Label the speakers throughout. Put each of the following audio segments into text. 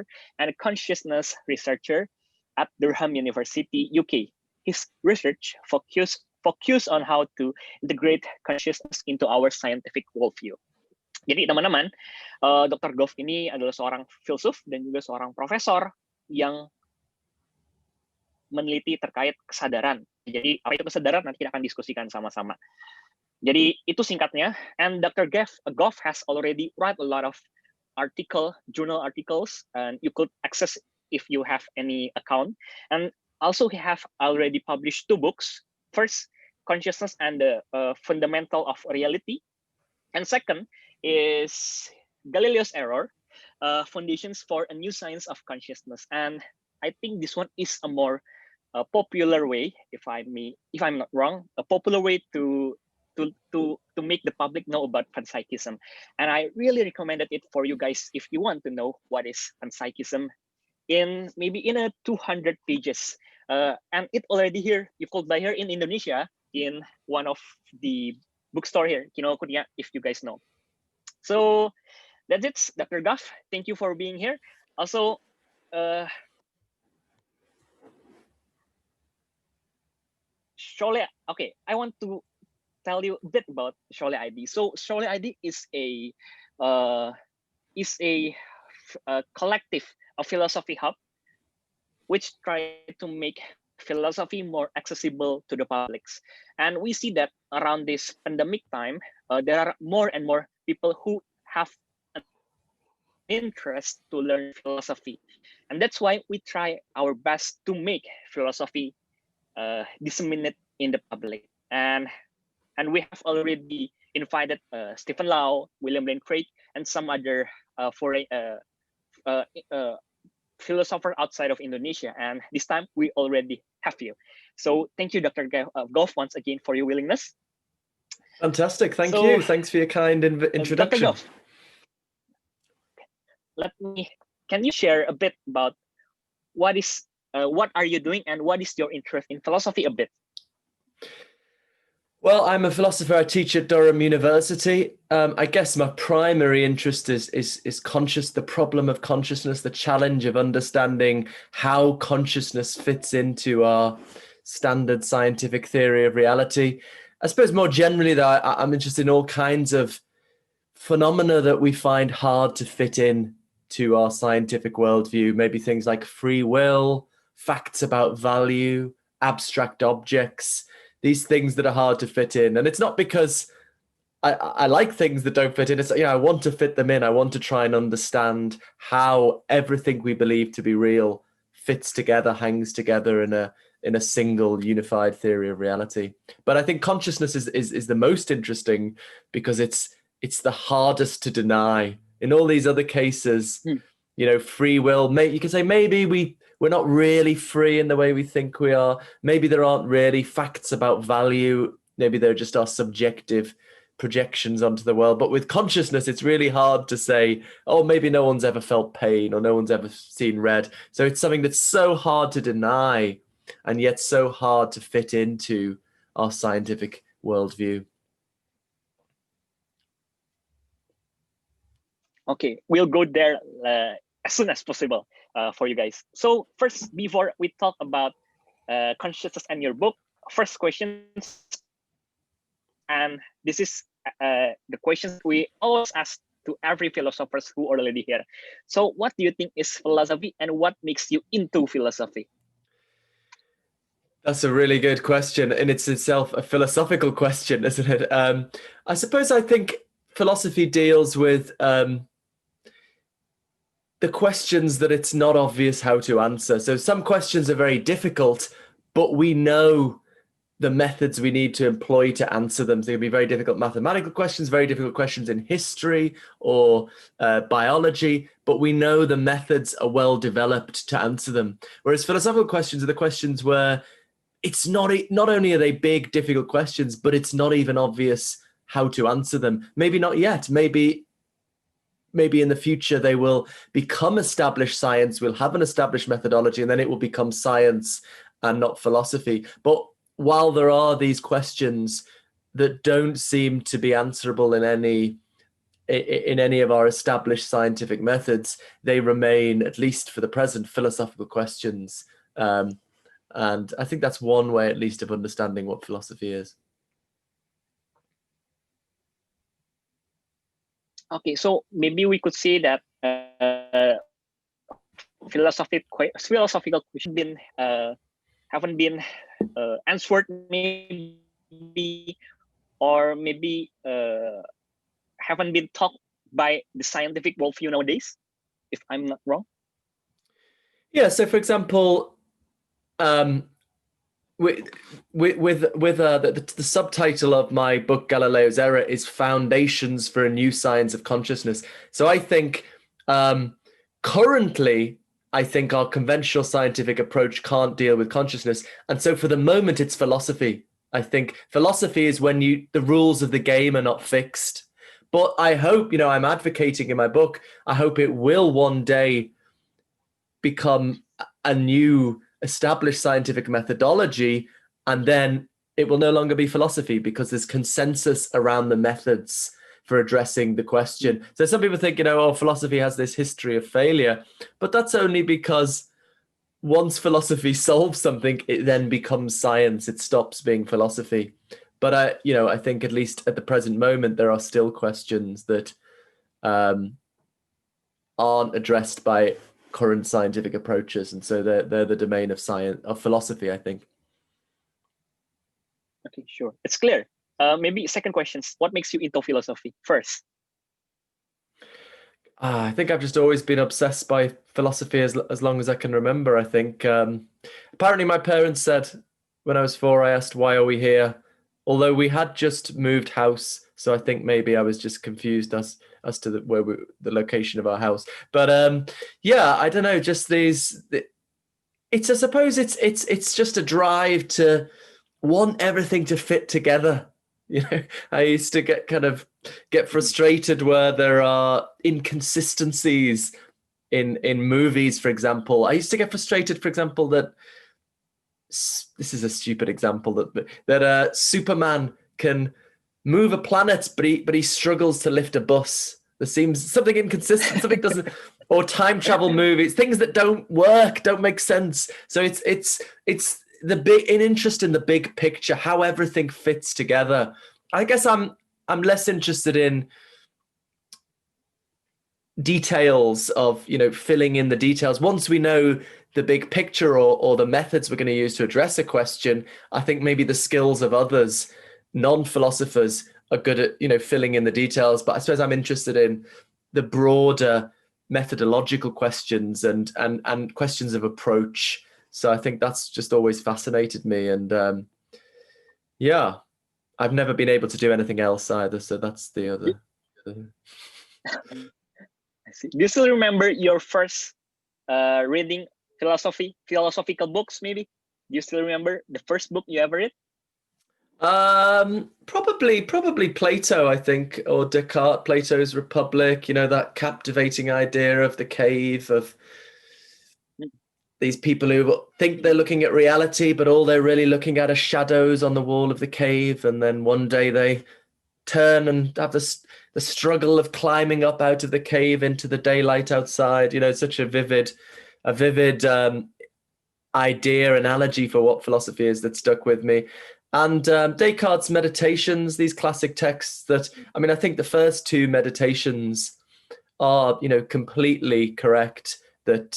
Speaker 1: philosopher and a consciousness researcher at Durham University, UK. His research focus on how to integrate consciousness into our scientific worldview. Jadi teman-teman, Dr. Goff ini adalah seorang filsuf dan juga seorang profesor yang meneliti terkait kesadaran. Jadi apa itu kesadaran nanti kita akan diskusikan sama-sama. Jadi itu singkatnya. And Dr. Goff has already write a lot of journal articles, and you could access if you have any account. And also he have already published 2 books. First, Consciousness and the Fundamental of Reality. And second is Galileo's Error, Foundations for a New Science of Consciousness. And I think this one is a more popular way, if I'm not wrong, a popular way to make the public know about Panpsikism. And I really recommended it for you guys if you want to know what is Panpsikism maybe in a 200 pages. And it already here, you could buy here in Indonesia in one of the bookstore here, Kinokuniya, if you guys know. So that's it, Dr. Goff. Thank you for being here. Also, Schole, okay, I want to tell you a bit about Schole ID. So Schole ID is a collective, a philosophy hub, which try to make philosophy more accessible to the publics. And we see that around this pandemic time, there are more and more people who have an interest to learn philosophy. And that's why we try our best to make philosophy disseminate in the public. And we have already invited Stephen Lau, William Lane Craig, and some other foreign philosopher outside of Indonesia. And this time we already have you. So thank you, Dr. Goff, once again for your willingness.
Speaker 2: Fantastic. Thank you. Thanks for your kind introduction.
Speaker 1: Dr. Goff, can you share a bit about what are you doing and what is your interest in philosophy a bit?
Speaker 2: Well, I'm a philosopher. I teach at Durham University. I guess my primary interest is the problem of consciousness, the challenge of understanding how consciousness fits into our standard scientific theory of reality. I suppose more generally, though, I'm interested in all kinds of phenomena that we find hard to fit in to our scientific worldview. Maybe things like free will, facts about value, abstract objects, these things that are hard to fit in. And it's not because I like things that don't fit in. It's, I want to fit them in. I want to try and understand how everything we believe to be real fits together, hangs together in a single unified theory of reality. But I think consciousness is the most interesting because it's the hardest to deny. In all these other cases, free will, you can say maybe we're not really free in the way we think we are. Maybe there aren't really facts about value. Maybe they're just our subjective projections onto the world. But with consciousness, it's really hard to say, oh, maybe no one's ever felt pain or no one's ever seen red. So it's something that's so hard to deny and yet so hard to fit into our scientific worldview.
Speaker 1: Okay, we'll go there as soon as possible for you guys. So first, before we talk about consciousness and your book, first questions, and this is the questions we always ask to every philosophers who are already here. So what do you think is philosophy and what makes you into philosophy?
Speaker 2: That's a really good question, and it's itself a philosophical question, isn't it? I suppose I think philosophy deals with the questions that it's not obvious how to answer. So some questions are very difficult, but we know the methods we need to employ to answer them. So it can be very difficult mathematical questions, very difficult questions in history or biology, but we know the methods are well developed to answer them. Whereas philosophical questions are the questions where it's not only are they big, difficult questions, but it's not even obvious how to answer them. Maybe not yet. Maybe in the future they will become established science, we'll have an established methodology, and then it will become science and not philosophy. But while there are these questions that don't seem to be answerable in in any of our established scientific methods, they remain, at least for the present, philosophical questions. And I think that's one way, at least, of understanding what philosophy is.
Speaker 1: Okay, so maybe we could say that philosophical questions haven't been answered, maybe, or maybe haven't been taught by the scientific worldview nowadays, if I'm not wrong.
Speaker 2: Yeah. So, for example, with the subtitle of my book Galileo's Error is Foundations for a New Science of Consciousness. So I think currently, I think our conventional scientific approach can't deal with consciousness. And so for the moment, it's philosophy. I think philosophy is when the rules of the game are not fixed. But I hope, I'm advocating in my book, I hope it will one day become a new established scientific methodology, and then it will no longer be philosophy because there's consensus around the methods for addressing the question. So some people think, philosophy has this history of failure, but that's only because once philosophy solves something, it then becomes science. It stops being philosophy. But I think at least at the present moment, there are still questions that aren't addressed by current scientific approaches, and so they're the domain of science, of philosophy, I think.
Speaker 1: Okay, sure, it's clear. Maybe second questions. What makes you into philosophy first?
Speaker 2: I think I've just always been obsessed by philosophy as long as I can remember. I think apparently my parents said when I was 4, I asked, why are we here? Although we had just moved house, so I think maybe I was just confused as to the location of our house. But yeah, I don't know. Just these. I suppose it's just a drive to want everything to fit together. I used to get frustrated where there are inconsistencies in movies, for example. I used to get frustrated, for example, that this is a stupid example that Superman can move a planet, but he struggles to lift a bus. There seems something inconsistent, something doesn't, or time travel movies, things that don't work, don't make sense. So it's an interest in the big picture, how everything fits together. I guess I'm less interested in details of, filling in the details. Once we know the big picture or the methods we're going to use to address a question, I think maybe the skills of others, non-philosophers, are good at, filling in the details. But I suppose I'm interested in the broader methodological questions and questions of approach. So I think that's just always fascinated me. And yeah, I've never been able to do anything else either. So that's the other.
Speaker 1: I see. Do you still remember your first reading philosophical books, maybe? Do you still remember the first book you ever read?
Speaker 2: Probably Plato, I think, or Descartes, Plato's Republic, that captivating idea of the cave, of these people who think they're looking at reality, but all they're really looking at are shadows on the wall of the cave. And then one day they turn and have the struggle of climbing up out of the cave into the daylight outside. Such a vivid idea, analogy for what philosophy is that stuck with me. And Descartes' Meditations, these classic texts that, I think the first 2 meditations are, completely correct, that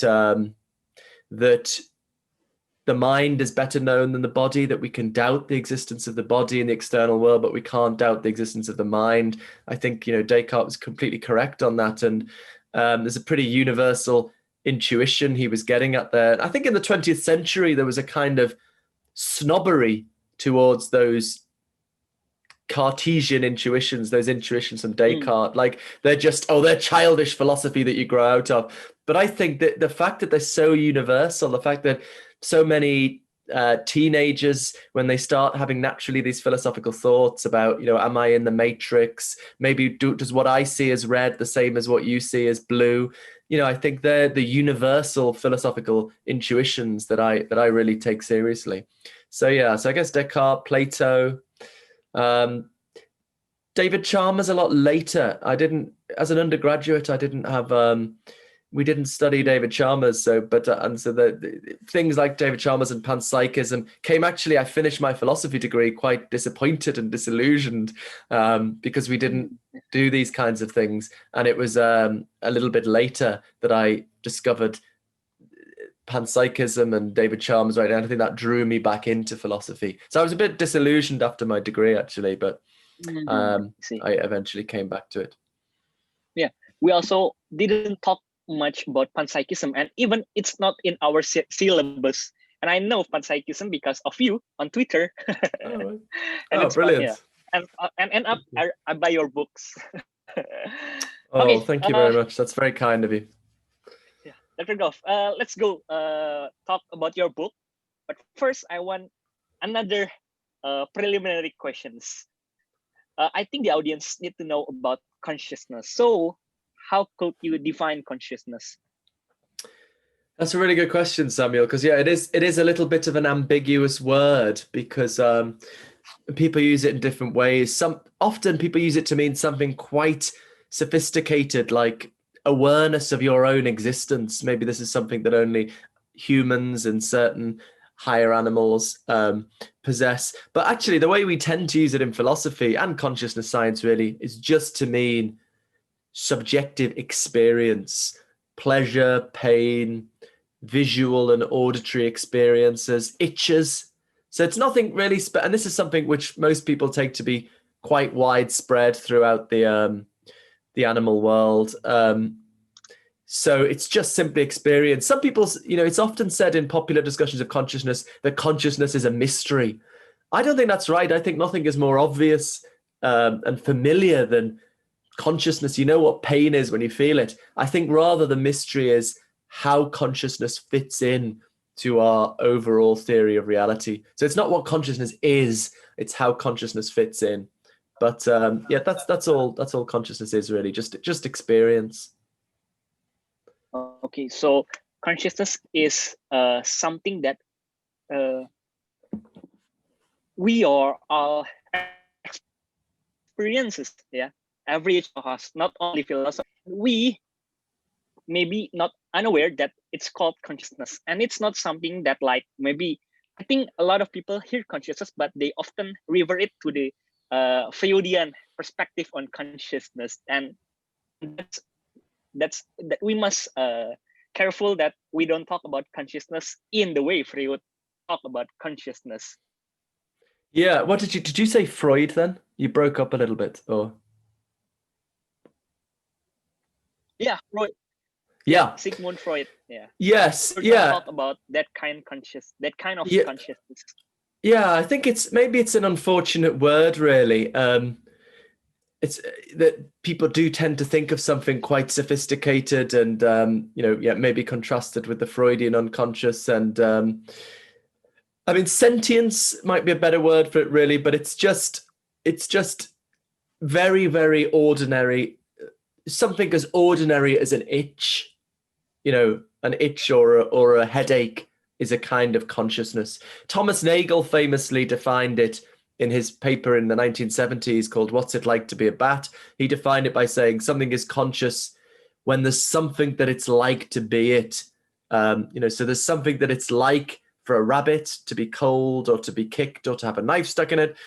Speaker 2: the mind is better known than the body, that we can doubt the existence of the body in the external world, but we can't doubt the existence of the mind. I think, Descartes was completely correct on that. And there's a pretty universal intuition he was getting at there. I think in the 20th century, there was a kind of snobbery towards those Cartesian intuitions, those intuitions from Descartes. Like they're childish philosophy that you grow out of. But I think that the fact that they're so universal, the fact that so many teenagers, when they start having naturally these philosophical thoughts about, am I in the matrix? Maybe does what I see as red the same as what you see as blue? I think they're the universal philosophical intuitions that I really take seriously. So yeah, I guess Descartes, Plato, David Chalmers a lot later. I didn't, as an undergraduate, I didn't have, we didn't study David Chalmers. So, but, and so the things like David Chalmers and panpsychism came actually, I finished my philosophy degree quite disappointed and disillusioned because we didn't do these kinds of things. And it was a little bit later that I discovered panpsychism and David Chalmers, right? And I think that drew me back into philosophy. So I was a bit disillusioned after my degree, actually, but I eventually came back to it.
Speaker 1: Yeah, we also didn't talk much about panpsychism, and even it's not in our syllabus. And I know panpsychism because of you on Twitter.
Speaker 2: Oh,
Speaker 1: And it's
Speaker 2: brilliant!
Speaker 1: Fun, yeah. And end up I buy your books.
Speaker 2: Oh,
Speaker 1: Okay,
Speaker 2: thank you very much. That's very kind of you.
Speaker 1: Yeah, Dr. Goff, let's go talk about your book. But first, I want another preliminary questions. I think the audience need to know about consciousness. So, how could you define consciousness?
Speaker 2: That's a really good question, Samuel, because yeah, it is a little bit of an ambiguous word because people use it in different ways. Often people use it to mean something quite sophisticated, like awareness of your own existence. Maybe this is something that only humans and certain higher animals possess. But actually, the way we tend to use it in philosophy and consciousness science really is just to mean subjective experience, pleasure, pain, visual and auditory experiences, itches. So it's nothing really, and this is something which most people take to be quite widespread throughout the animal world. So it's just simply experience. Some people, it's often said in popular discussions of consciousness that consciousness is a mystery. I don't think that's right. I think nothing is more obvious and familiar than consciousness. You know what pain is when you feel it. I think rather the mystery is how consciousness fits in to our overall theory of reality. So it's not what consciousness is, it's how consciousness fits in. But yeah, that's all consciousness is really, just experience.
Speaker 1: Okay, so consciousness is something that we are all experiences, yeah. Every each of us, not only philosophy, we maybe not unaware that it's called consciousness, and it's not something that like maybe I think a lot of people hear consciousness, but they often revert it to the Freudian perspective on consciousness, and that we must careful that we don't talk about consciousness in the way Freud talk about consciousness.
Speaker 2: Yeah, what did you say Freud then? You broke up a little bit, or?
Speaker 1: Yeah, Freud.
Speaker 2: Yeah,
Speaker 1: Sigmund Freud. Yeah.
Speaker 2: Yes.
Speaker 1: We're
Speaker 2: yeah.
Speaker 1: Talk about that kind of consciousness.
Speaker 2: Yeah, I think maybe it's an unfortunate word, really. It's that people do tend to think of something quite sophisticated and maybe contrasted with the Freudian unconscious. And I mean, sentience might be a better word for it, really, but it's just very, very ordinary. Something as ordinary as an itch, an itch or a headache is a kind of consciousness. Thomas Nagel famously defined it in his paper in the 1970s called What's It Like to Be a Bat? He defined it by saying something is conscious when there's something that it's like to be it. So there's something that it's like for a rabbit to be cold or to be kicked or to have a knife stuck in it.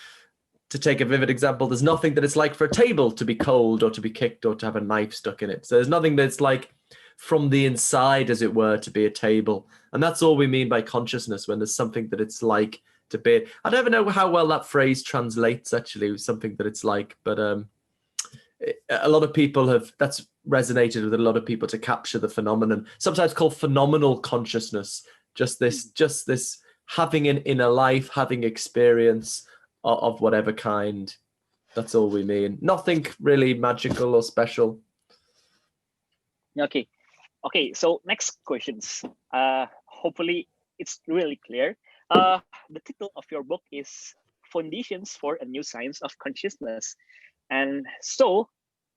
Speaker 2: To take a vivid example, there's nothing that it's like for a table to be cold or to be kicked or to have a knife stuck in it. So there's nothing that's like from the inside, as it were, to be a table. And that's all we mean by consciousness, when there's something that it's like to be. I never know how well that phrase translates, actually, something that it's like. But a lot of people that's resonated with a lot of people to capture the phenomenon, sometimes called phenomenal consciousness. Just this having an inner life, having experience of whatever kind. That's all we mean. Nothing really magical or special.
Speaker 1: Okay, so next questions. Hopefully it's really clear. The title of your book is Foundations for a New Science of Consciousness. And so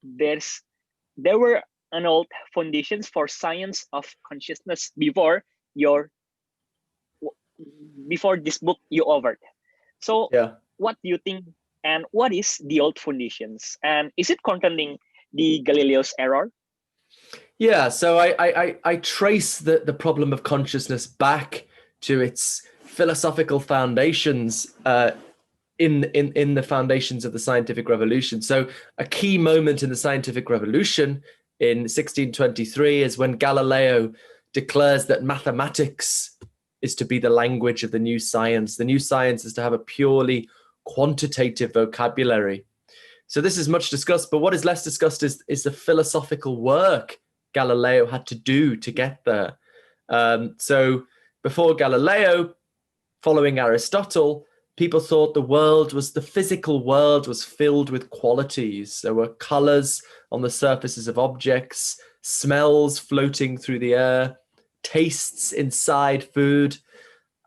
Speaker 1: there were an old foundations for science of consciousness before this book you authored. So yeah. What do you think And what is the old foundations? And is it containing the Galileo's error?
Speaker 2: Yeah, so I trace the problem of consciousness back to its philosophical foundations in the foundations of the scientific revolution. So a key moment in the scientific revolution in 1623 is when Galileo declares that mathematics is to be the language of the new science. The new science is to have a purely quantitative vocabulary. So this is much discussed, but what is less discussed is the philosophical work Galileo had to do to get there. So before Galileo, following Aristotle, people thought the physical world was filled with qualities. There were colors on the surfaces of objects, smells floating through the air, tastes inside food.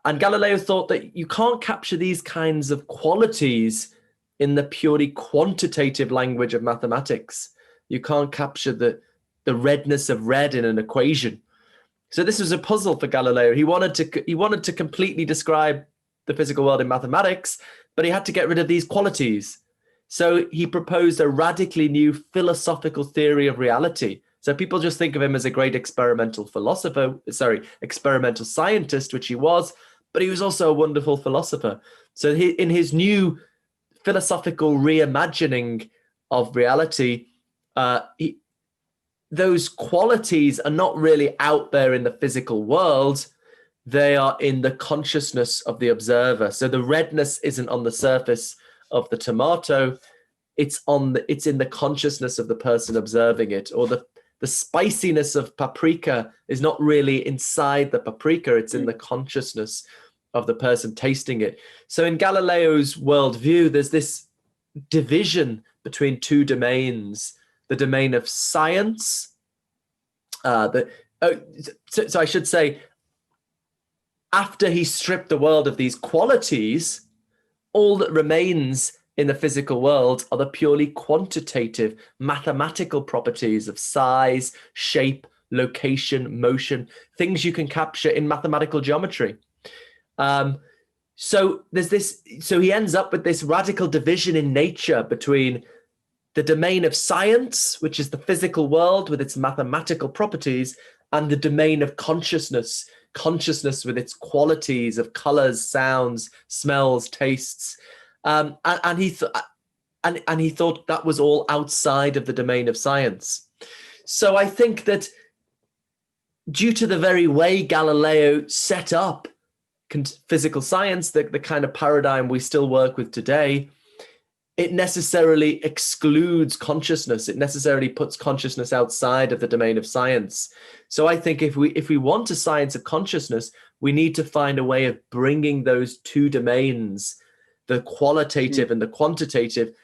Speaker 2: And Galileo thought that you can't capture these kinds of qualities in the purely quantitative language of mathematics. You can't capture the redness of red in an equation. So this was a puzzle for Galileo. He wanted to completely describe the physical world in mathematics, but he had to get rid of these qualities. So he proposed a radically new philosophical theory of reality. So people just think of him as a great experimental scientist, which he was, but he was also a wonderful philosopher. So in his new philosophical reimagining of reality, those qualities are not really out there in the physical world. They are in the consciousness of the observer. So the redness isn't on the surface of the tomato. It's in the consciousness of the person observing it. Or the spiciness of paprika is not really inside the paprika. It's in the consciousness of the person tasting it. So in Galileo's worldview, there's this division between two domains: the domain of science. So I should say, after he stripped the world of these qualities, all that remains in the physical world are the purely quantitative mathematical properties of size, shape, location, motion, things you can capture in mathematical geometry. So he ends up with this radical division in nature between the domain of science, which is the physical world with its mathematical properties, and the domain of consciousness with its qualities of colors, sounds, smells, tastes. And he thought that was all outside of the domain of science. So I think that due to the very way Galileo set up physical science, the kind of paradigm we still work with today, it necessarily excludes consciousness. It necessarily puts consciousness outside of the domain of science. So I think if we want a science of consciousness, we need to find a way of bringing those two domains, the qualitative and the quantitative,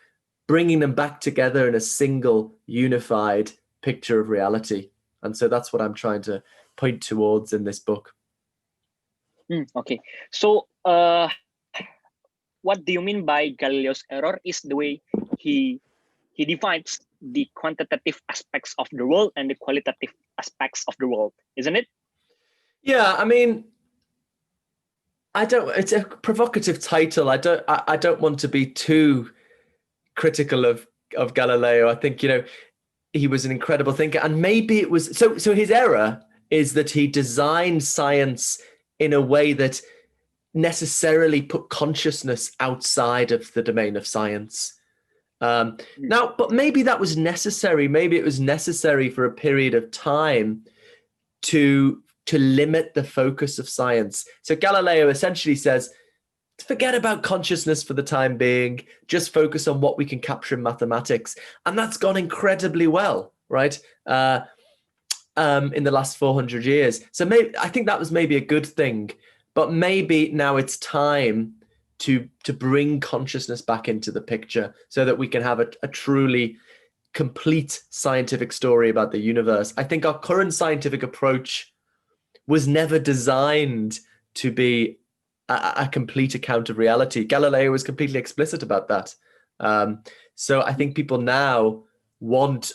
Speaker 2: bringing them back together in a single unified picture of reality. And so that's what I'm trying to point towards in this book.
Speaker 1: Okay. So what do you mean by Galileo's error is the way he defines the quantitative aspects of the world and the qualitative aspects of the world, isn't it?
Speaker 2: Yeah, I mean, it's a provocative title. I don't want to be too critical of Galileo. I think, he was an incredible thinker, and maybe it was so his error is that he designed science in a way that necessarily put consciousness outside of the domain of science. Now, but maybe that was necessary. Maybe it was necessary for a period of time to limit the focus of science. So Galileo essentially says, forget about consciousness for the time being, just focus on what we can capture in mathematics. And that's gone incredibly well, right? In the last 400 years. So I think that was maybe a good thing, but maybe now it's time to bring consciousness back into the picture so that we can have a truly complete scientific story about the universe. I think our current scientific approach was never designed to be a complete account of reality. Galileo was completely explicit about that. So I think people now want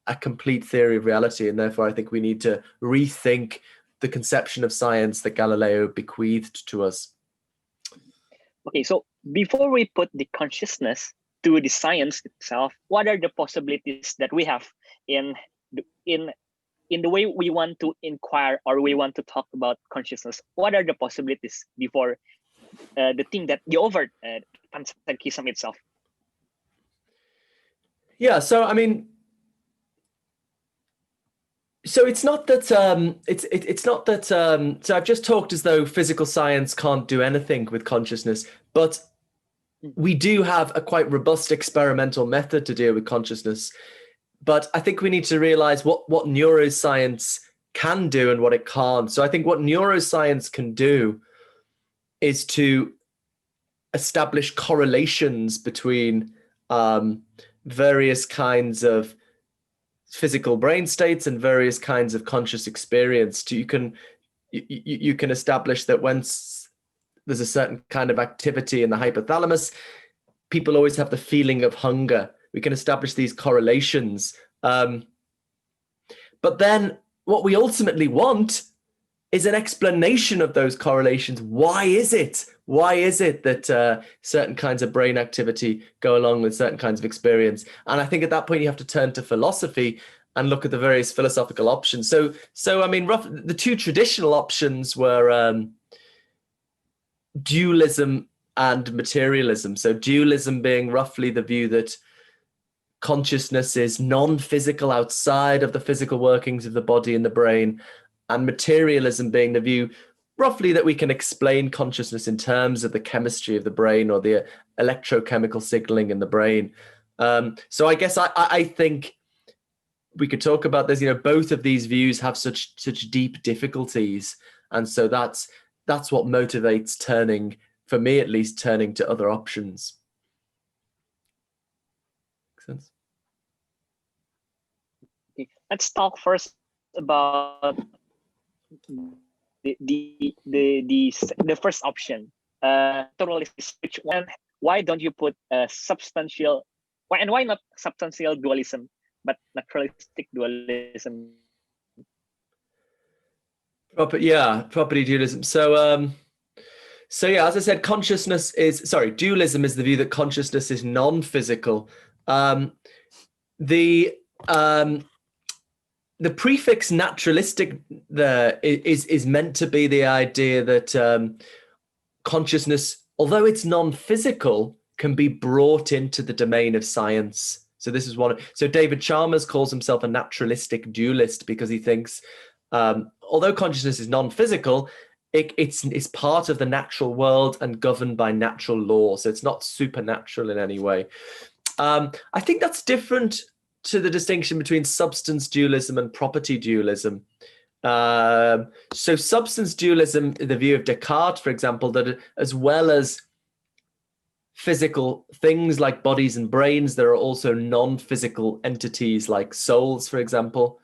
Speaker 2: a complete theory of reality, and therefore I think we need to rethink the conception of science that Galileo bequeathed to us.
Speaker 1: Okay, so before we put the consciousness to the science itself, what are the possibilities that we have in the way we want to inquire or we want to talk about consciousness? What are the possibilities before the thing that the over panpsikism itself?
Speaker 2: Yeah, so I mean, so it's not that it's not that so I've just talked as though physical science can't do anything with consciousness, but we do have a quite robust experimental method to deal with consciousness. But I think we need to realize what neuroscience can do and what it can't. So I think what neuroscience can do is to establish correlations between various kinds of physical brain states and various kinds of conscious experience. You can establish that when there's a certain kind of activity in the hypothalamus, people always have the feeling of hunger. We can establish these correlations. But then what we ultimately want is an explanation of those correlations. Why is it? Why is it that certain kinds of brain activity go along with certain kinds of experience? And I think at that point you have to turn to philosophy and look at the various philosophical options. So I mean, the two traditional options were dualism and materialism. So dualism being roughly the view that consciousness is non-physical, outside of the physical workings of the body and the brain, and materialism being the view roughly that we can explain consciousness in terms of the chemistry of the brain or the electrochemical signaling in the brain. So I guess I think we could talk about this. Both of these views have such deep difficulties, and so that's what motivates turning, for me at least, turning to other options. Make sense?
Speaker 1: Okay. Let's talk first about the first option, naturalistic. Which one? Why don't you put substantial? Why not substantial dualism, but naturalistic dualism?
Speaker 2: Property dualism. So yeah, as I said, dualism is the view that consciousness is non-physical. The prefix naturalistic there is meant to be the idea that consciousness, although it's non-physical, can be brought into the domain of science. So this is one. So David Chalmers calls himself a naturalistic dualist because he thinks, although consciousness is non-physical, it's part of the natural world and governed by natural law. So it's not supernatural in any way. I think that's different to the distinction between substance dualism and property dualism. So substance dualism, the view of Descartes, for example, that as well as physical things like bodies and brains, there are also non-physical entities like souls, for example.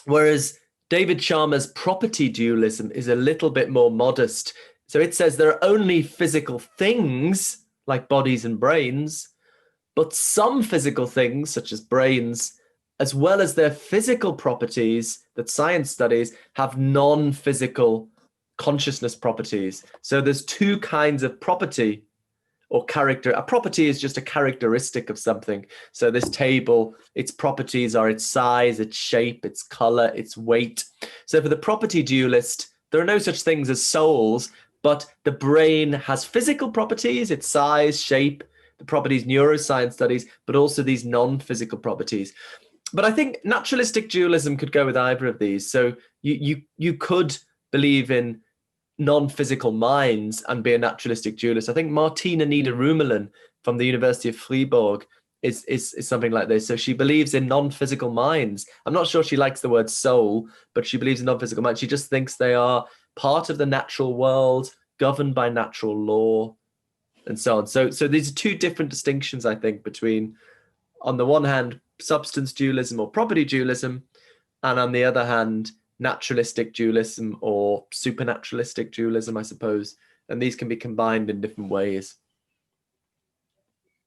Speaker 2: Whereas David Chalmers' property dualism is a little bit more modest. So it says there are only physical things like bodies and brains, but some physical things, such as brains, as well as their physical properties that science studies, have non-physical consciousness properties. So there's two kinds of property or character. A property is just a characteristic of something. So this table, its properties are its size, its shape, its color, its weight. So for the property dualist, there are no such things as souls, but the brain has physical properties, its size, shape, the properties neuroscience studies, but also these non-physical properties. But I think naturalistic dualism could go with either of these. So you could believe in non-physical minds and be a naturalistic dualist. I think Martina Niederrümelin from the University of Fribourg is something like this. So she believes in non-physical minds. I'm not sure she likes the word soul, but she believes in non-physical minds. She just thinks they are part of the natural world, governed by natural law, and so on. So these are two different distinctions, I think, between, on the one hand, substance dualism or property dualism, and on the other hand, naturalistic dualism or supernaturalistic dualism, I suppose. And these can be combined in different ways.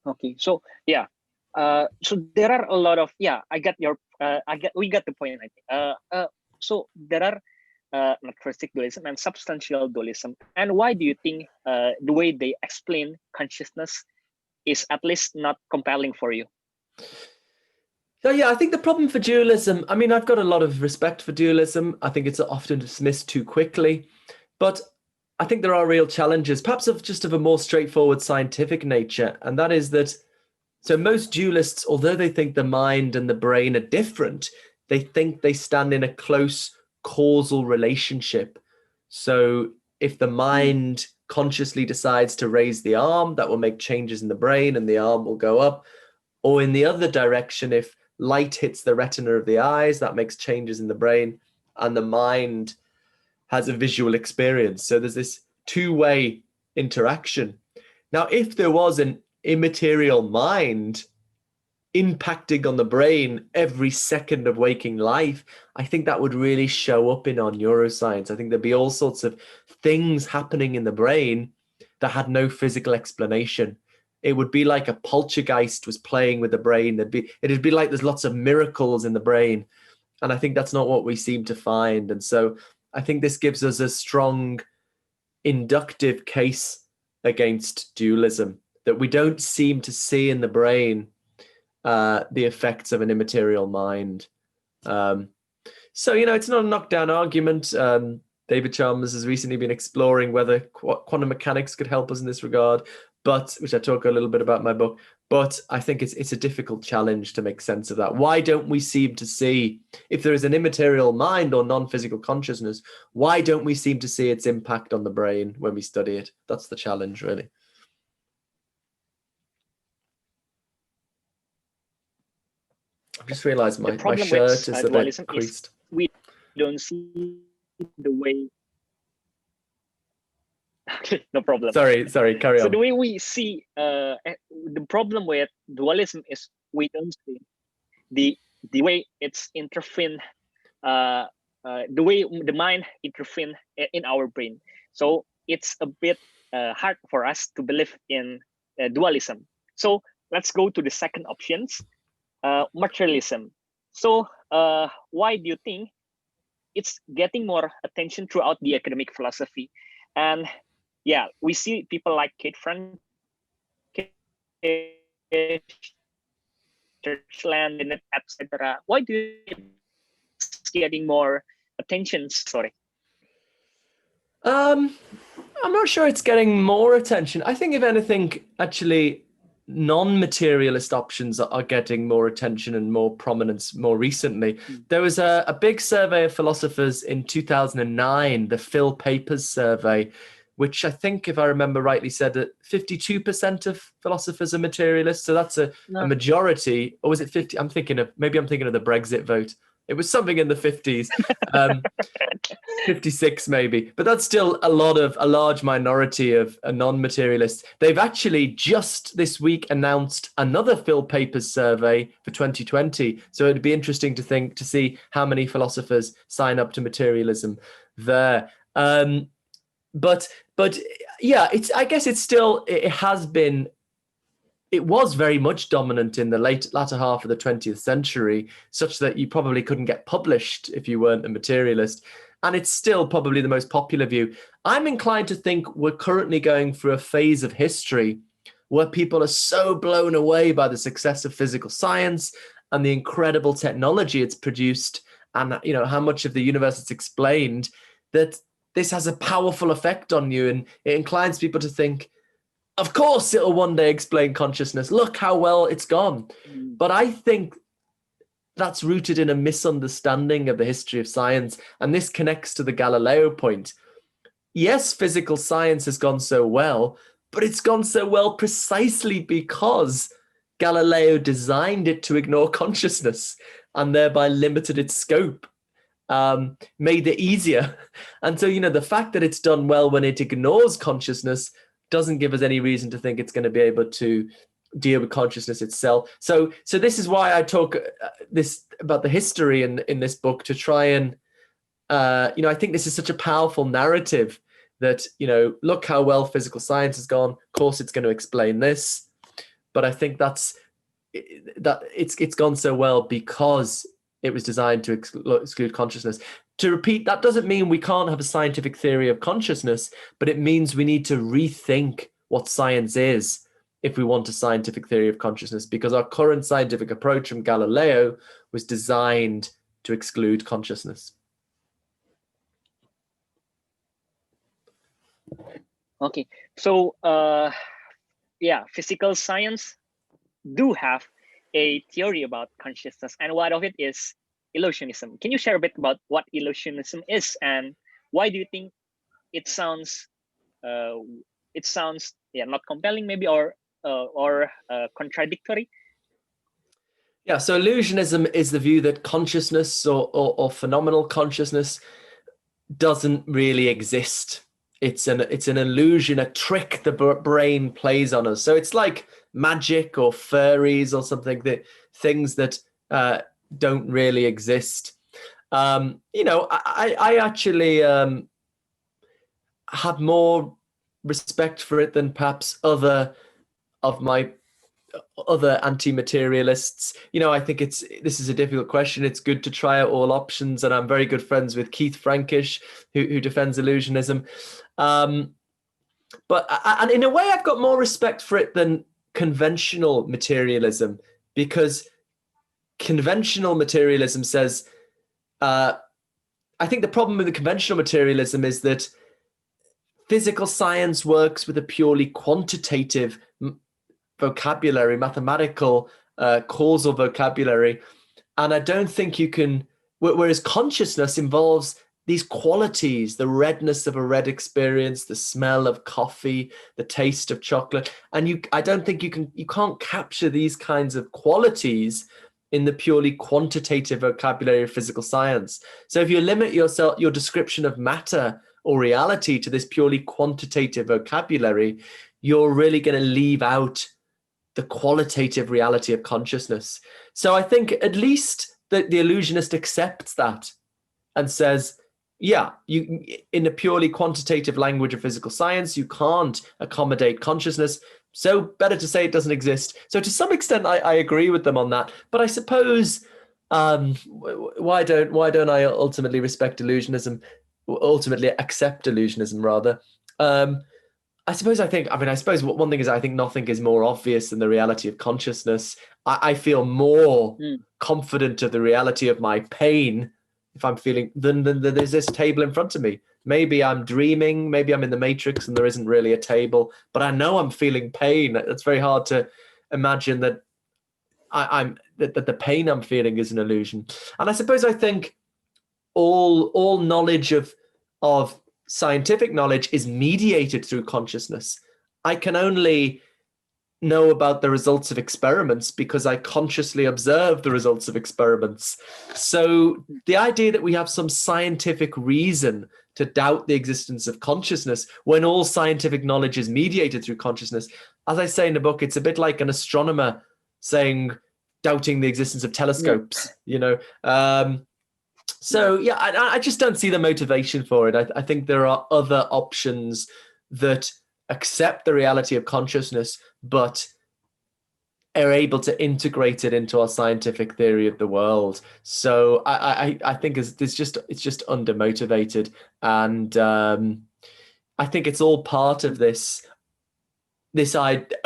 Speaker 1: Okay, so yeah, so there are a lot of we got the point. I think. So there are naturalistic dualism and substantial dualism? And why do you think the way they explain consciousness is at least not compelling for you?
Speaker 2: So yeah, I think the problem for dualism, I mean, I've got a lot of respect for dualism. I think it's often dismissed too quickly, but I think there are real challenges, perhaps of a more straightforward scientific nature. And that is that, so most dualists, although they think the mind and the brain are different, they think they stand in a close causal relationship. So if the mind consciously decides to raise the arm, that will make changes in the brain and the arm will go up. Or in the other direction, if light hits the retina of the eyes, that makes changes in the brain and the mind has a visual experience. So there's this two-way interaction. Now, if there was an immaterial mind impacting on the brain every second of waking life, I think that would really show up in our neuroscience. I think there'd be all sorts of things happening in the brain that had no physical explanation. It would be like a poltergeist was playing with the brain. It'd be like there's lots of miracles in the brain. And I think that's not what we seem to find. And so I think this gives us a strong inductive case against dualism, that we don't seem to see in the brain the effects of an immaterial mind. So, it's not a knockdown argument. David Chalmers has recently been exploring whether quantum mechanics could help us in this regard, which I talk a little bit about in my book. But I think it's a difficult challenge to make sense of that. Why don't we seem to see, if there is an immaterial mind or non-physical consciousness, why don't we seem to see its impact on the brain when we study it? That's the challenge, really. I've just realized my shirt is a bit creased.
Speaker 1: We don't see the way. No problem.
Speaker 2: Sorry, carry on.
Speaker 1: So the way we see the problem with dualism is we don't see the way it's intervene, the way the mind intervene in our brain. So it's a bit hard for us to believe in dualism. So let's go to the second options, materialism. So why do you think it's getting more attention throughout the academic philosophy? And yeah, we see people like Kate Frank, Churchland, etc. Why do you think it's getting more attention? Sorry.
Speaker 2: I'm not sure it's getting more attention. I think, if anything, actually, non-materialist options are getting more attention and more prominence more recently. There was a big survey of philosophers in 2009, the Phil Papers survey, which I think, if I remember rightly, said that 52% of philosophers are materialists. So that's a majority. Or was it 50? Maybe I'm thinking of the Brexit vote. It was something in the 50s, 56 maybe. But that's still a large minority of non-materialists. They've actually just this week announced another Phil Papers survey for 2020. So it'd be interesting to see how many philosophers sign up to materialism there. But yeah, I guess it was very much dominant in the latter half of the 20th century, such that you probably couldn't get published if you weren't a materialist. And it's still probably the most popular view. I'm inclined to think we're currently going through a phase of history where people are so blown away by the success of physical science and the incredible technology it's produced, and how much of the universe it's explained, that this has a powerful effect on you, and it inclines people to think, of course it'll one day explain consciousness. Look how well it's gone. But I think that's rooted in a misunderstanding of the history of science. And this connects to the Galileo point. Yes, physical science has gone so well, but it's gone so well precisely because Galileo designed it to ignore consciousness and thereby limited its scope. Made it easier. And so, the fact that it's done well when it ignores consciousness doesn't give us any reason to think it's going to be able to deal with consciousness itself. So this is why I talk about the history in this book, to try and, I think this is such a powerful narrative that, look how well physical science has gone. Of course, it's going to explain this. But I think that it's gone so well because it was designed to exclude consciousness. to repeat, that doesn't mean we can't have a scientific theory of consciousness, but it means we need to rethink what science is if we want a scientific theory of consciousness, because our current scientific approach from Galileo was designed to exclude consciousness.
Speaker 1: Okay, so yeah, physical science do have a theory about consciousness, and one of it is illusionism. Can you share a bit about what illusionism is, and why do you think it sounds yeah, not compelling maybe, or contradictory?
Speaker 2: Yeah, so illusionism is the view that consciousness or phenomenal consciousness doesn't really exist. It's an illusion, a trick the brain plays on us. So it's like magic or fairies or something, that things that don't really exist. You know, I actually have more respect for it than perhaps other of my other anti-materialists. You know, I think this is a difficult question. It's good to try out all options, and I'm very good friends with Keith Frankish, who defends illusionism. But and in a way, I've got more respect for it than conventional materialism, because conventional materialism says, I think the problem with the conventional materialism is that physical science works with a purely quantitative vocabulary, mathematical, causal vocabulary. And I don't think you can, whereas consciousness involves these qualities, the redness of a red experience, the smell of coffee, the taste of chocolate. And I don't think you can't capture these kinds of qualities in the purely quantitative vocabulary of physical science. So if you limit your description of matter or reality to this purely quantitative vocabulary, you're really going to leave out the qualitative reality of consciousness. So I think at least the illusionist accepts that and says, yeah, you, in a purely quantitative language of physical science, you can't accommodate consciousness. So better to say it doesn't exist. So to some extent, I agree with them on that. But I suppose why don't I ultimately respect illusionism? Ultimately accept illusionism, rather. I suppose one thing is, I think nothing is more obvious than the reality of consciousness. I feel more confident of the reality of my pain if I'm feeling than there's this table in front of me. Maybe I'm dreaming, maybe I'm in the Matrix and there isn't really a table, but I know I'm feeling pain. It's very hard to imagine that that the pain I'm feeling is an illusion. And I suppose I think all knowledge of scientific knowledge is mediated through consciousness. I can only know about the results of experiments because I consciously observe the results of experiments. So the idea that we have some scientific reason to doubt the existence of consciousness when all scientific knowledge is mediated through consciousness, as I say in the book, it's a bit like an astronomer doubting the existence of telescopes, you know. So yeah, I just don't see the motivation for it. I think there are other options that accept the reality of consciousness, but are able to integrate it into our scientific theory of the world. So I think it's just undermotivated, and I think it's all part of this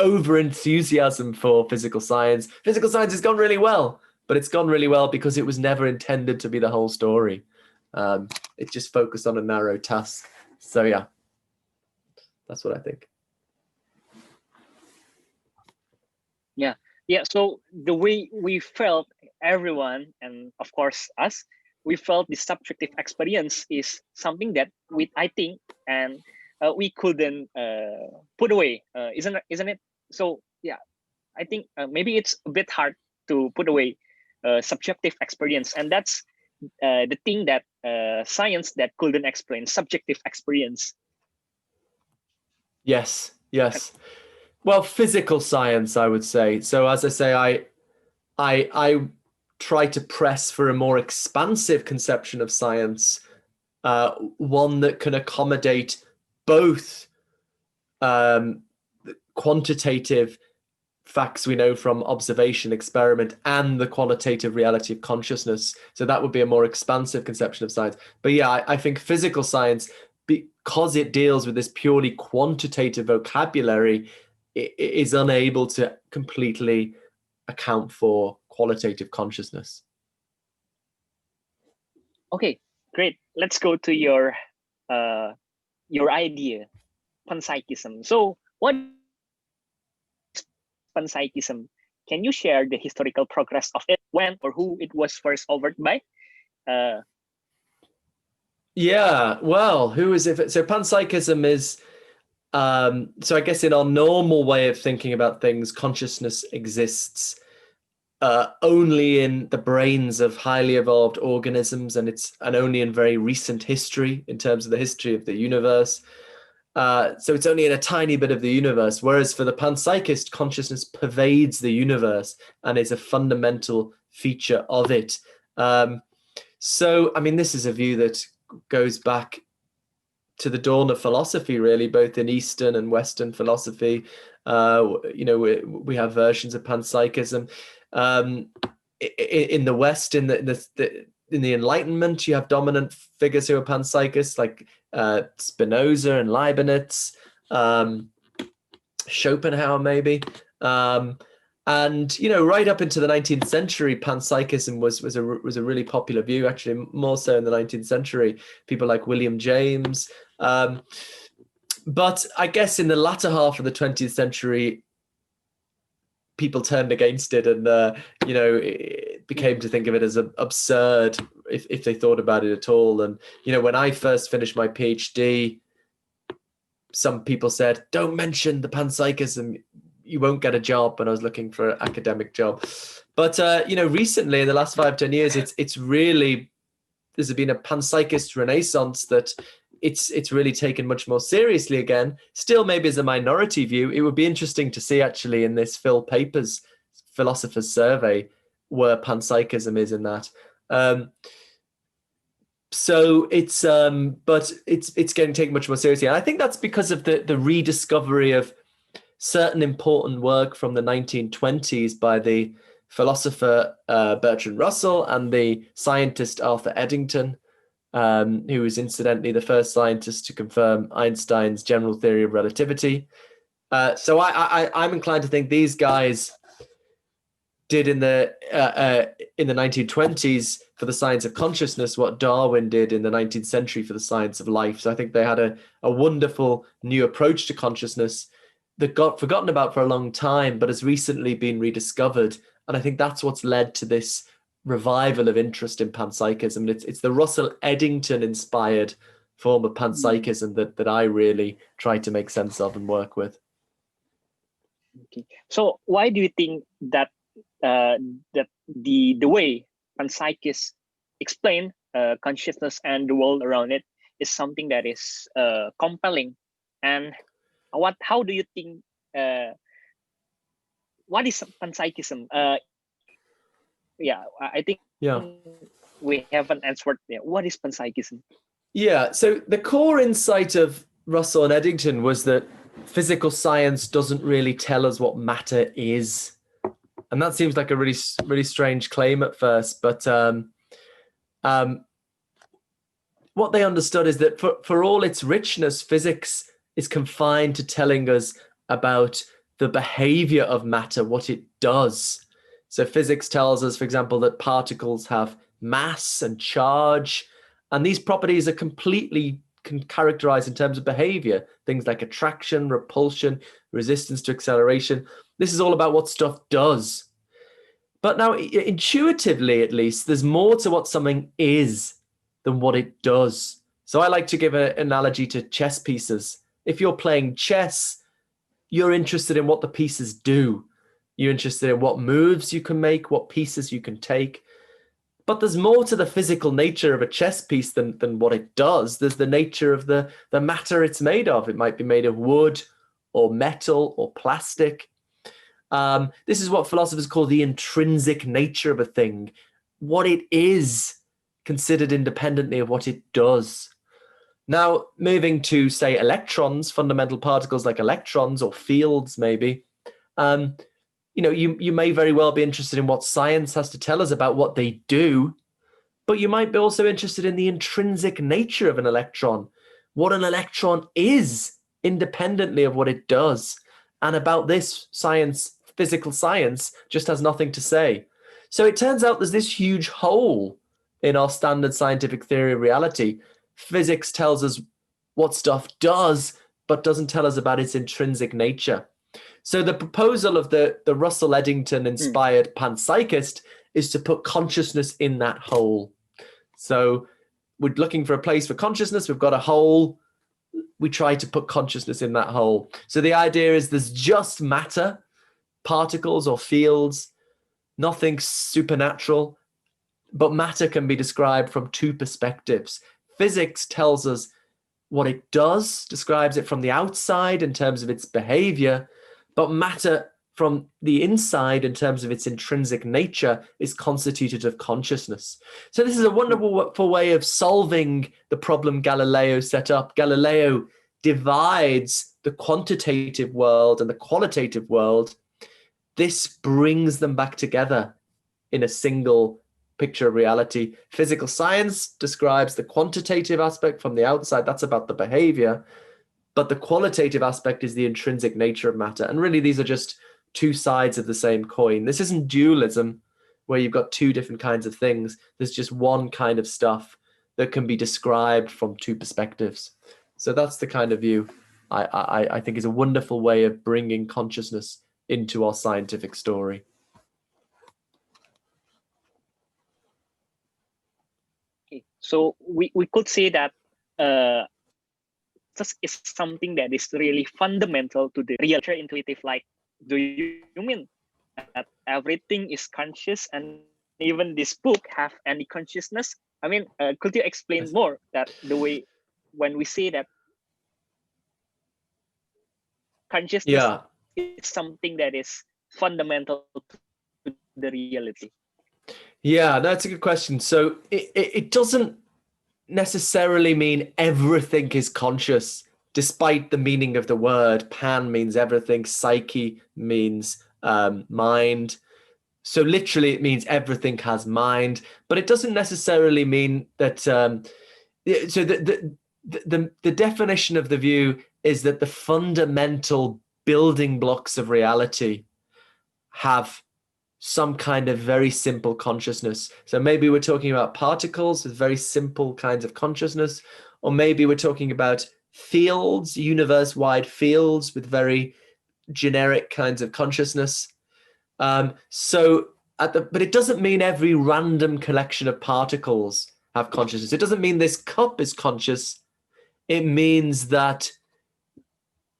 Speaker 2: over enthusiasm for physical science. Physical science has gone really well, but it's gone really well because it was never intended to be the whole story. It just focused on a narrow task. So yeah, that's what I think.
Speaker 1: Yeah. So the way we felt, everyone, and of course us, we felt the subjective experience is something that I think, and we couldn't put away, isn't it? So yeah, I think maybe it's a bit hard to put away subjective experience, and that's the thing that science that couldn't explain, subjective experience.
Speaker 2: Yes. Well, physical science, I would say. So as I say, I try to press for a more expansive conception of science, one that can accommodate both quantitative facts we know from observation, experiment, and the qualitative reality of consciousness. So that would be a more expansive conception of science. But yeah, I think physical science, because it deals with this purely quantitative vocabulary, is unable to completely account for qualitative consciousness.
Speaker 1: Okay, great. Let's go to your idea, panpsikism. So, what is panpsikism? Can you share the historical progress of it, when or who it was first offered by?
Speaker 2: Yeah, well, who is it? So panpsychism is, so I guess in our normal way of thinking about things, consciousness exists only in the brains of highly evolved organisms, and only in very recent history, in terms of the history of the universe. So it's only in a tiny bit of the universe, whereas for the panpsychist, consciousness pervades the universe and is a fundamental feature of it. So, I mean, this is a view that goes back to the dawn of philosophy, really, both in Eastern and Western philosophy. We have versions of panpsychism. In the West, in the Enlightenment, you have dominant figures who are panpsychists, like Spinoza and Leibniz, Schopenhauer, maybe. And right up into the 19th century, panpsychism was a really popular view, actually, more so in the 19th century. People like William James. But I guess in the latter half of the 20th century, people turned against it, and it became to think of it as absurd if they thought about it at all. And when I first finished my PhD, some people said, "Don't mention the panpsychism, you won't get a job," when I was looking for an academic job. But recently, in the last 5-10 years, it's really, there's been a panpsychist renaissance that it's really taken much more seriously again. Still, maybe as a minority view. It would be interesting to see, actually, in this Phil Papers Philosophers Survey, where panpsychism is in that. So it's but it's getting taken much more seriously, and I think that's because of the rediscovery of certain important work from the 1920s by the philosopher Bertrand Russell and the scientist Arthur Eddington, who was incidentally the first scientist to confirm Einstein's general theory of relativity. So I'm inclined to think these guys did in the 1920s for the science of consciousness what Darwin did in the 19th century for the science of life. So I think they had a wonderful new approach to consciousness that got forgotten about for a long time, but has recently been rediscovered. And I think that's what's led to this revival of interest in panpsychism. It's the Russell Eddington inspired form of panpsychism that I really try to make sense of and work with.
Speaker 1: Okay. So why do you think that that the way panpsychists explain consciousness and the world around it is something that is compelling? And how do you think, what is panpsychism? I think we haven't answered. What is panpsychism?
Speaker 2: Yeah, so the core insight of Russell and Eddington was that physical science doesn't really tell us what matter is. And that seems like a really, really strange claim at first, but what they understood is that for all its richness, physics is confined to telling us about the behavior of matter, what it does. So physics tells us, for example, that particles have mass and charge, and these properties are completely characterized in terms of behavior, things like attraction, repulsion, resistance to acceleration. This is all about what stuff does. But now, intuitively, at least, there's more to what something is than what it does. So I like to give an analogy to chess pieces. If you're playing chess, you're interested in what the pieces do. You're interested in what moves you can make, what pieces you can take. But there's more to the physical nature of a chess piece than what it does. There's the nature of the matter it's made of. It might be made of wood or metal or plastic. This is what philosophers call the intrinsic nature of a thing, what it is considered independently of what it does. Now, moving to, say, electrons, fundamental particles like electrons or fields, maybe, you may very well be interested in what science has to tell us about what they do, but you might be also interested in the intrinsic nature of an electron, what an electron is independently of what it does. And about this, physical science, just has nothing to say. So it turns out there's this huge hole in our standard scientific theory of reality. Physics tells us what stuff does, but doesn't tell us about its intrinsic nature. So the proposal of the Russell Eddington-inspired panpsychist is to put consciousness in that hole. So we're looking for a place for consciousness. We've got a hole. We try to put consciousness in that hole. So the idea is there's just matter, particles or fields, nothing supernatural, but matter can be described from two perspectives. Physics tells us what it does, describes it from the outside in terms of its behavior, but matter from the inside in terms of its intrinsic nature is constituted of consciousness. So this is a wonderful way of solving the problem Galileo set up. Galileo divides the quantitative world and the qualitative world. This brings them back together in a single picture of reality. Physical science describes the quantitative aspect from the outside. That's about the behavior. But the qualitative aspect is the intrinsic nature of matter. And really, these are just two sides of the same coin. This isn't dualism, where you've got two different kinds of things. There's just one kind of stuff that can be described from two perspectives. So that's the kind of view I think is a wonderful way of bringing consciousness into our scientific story.
Speaker 1: Okay. So we could say that this is something that is really fundamental to the real intuitive. Like, do you mean that everything is conscious and even this book have any consciousness? I mean, could you explain more that the way when we say that consciousness is something that is fundamental to the reality?
Speaker 2: Yeah, that's a good question. So it doesn't necessarily mean everything is conscious, despite the meaning of the word. Pan means everything, psyche means mind. So literally it means everything has mind, but it doesn't necessarily mean that. So the definition of the view is that the fundamental building blocks of reality have some kind of very simple consciousness. So maybe we're talking about particles with very simple kinds of consciousness, or maybe we're talking about fields, universe-wide fields with very generic kinds of consciousness. But it doesn't mean every random collection of particles have consciousness. It doesn't mean this cup is conscious. It means that